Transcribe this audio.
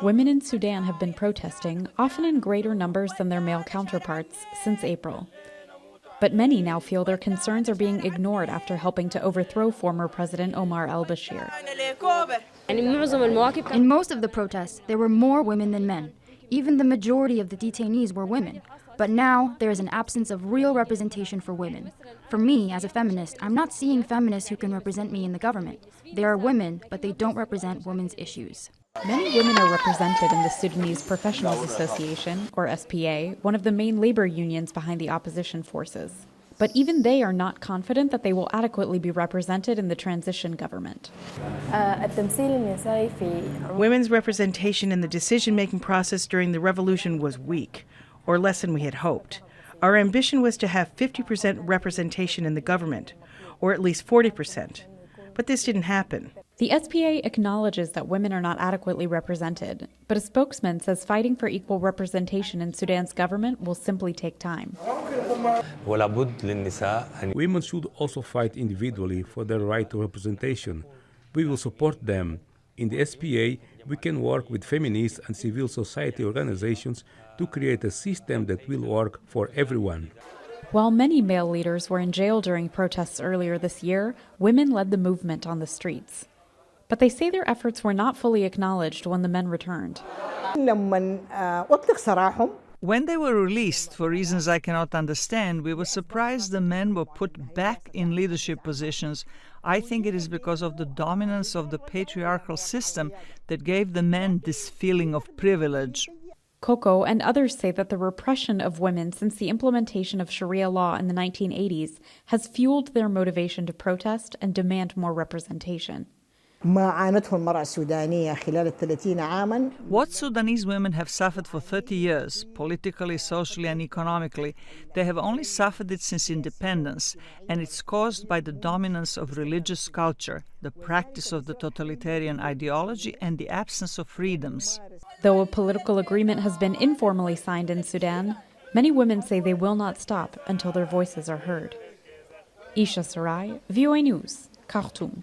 Women in Sudan have been protesting, often in greater numbers than their male counterparts, since April. But many now feel their concerns are being ignored after helping to overthrow former President Omar al-Bashir. In most of the protests, there were more women than men. Even the majority of the detainees were women. But now, there is an absence of real representation for women. For me, as a feminist, I'm not seeing feminists who can represent me in the government. They are women, but they don't represent women's issues. Many women are represented in the Sudanese Professionals Association, or SPA, one of the main labor unions behind the opposition forces. But even they are not confident that they will adequately be represented in the transition government. Women's representation in the decision-making process during the revolution was weak, or less than we had hoped. Our ambition was to have 50% representation in the government, or at least 40%. But this didn't happen. The SPA acknowledges that women are not adequately represented, but a spokesman says fighting for equal representation in Sudan's government will simply take time. Women should also fight individually for their right to representation. We will support them. In the SPA, we can work with feminist and civil society organizations to create a system that will work for everyone. While many male leaders were in jail during protests earlier this year, women led the movement on the streets. But they say their efforts were not fully acknowledged when the men returned. When they were released, for reasons I cannot understand, we were surprised the men were put back in leadership positions. I think it is because of the dominance of the patriarchal system that gave the men this feeling of privilege. Coco and others say that the repression of women since the implementation of Sharia law in the 1980s has fueled their motivation to protest and demand more representation. What Sudanese women have suffered for 30 years, politically, socially, and economically, they have only suffered it since independence, and it's caused by the dominance of religious culture, the practice of the totalitarian ideology, and the absence of freedoms. Though a political agreement has been informally signed in Sudan, many women say they will not stop until their voices are heard. Esha Sarai, VOA News, Khartoum.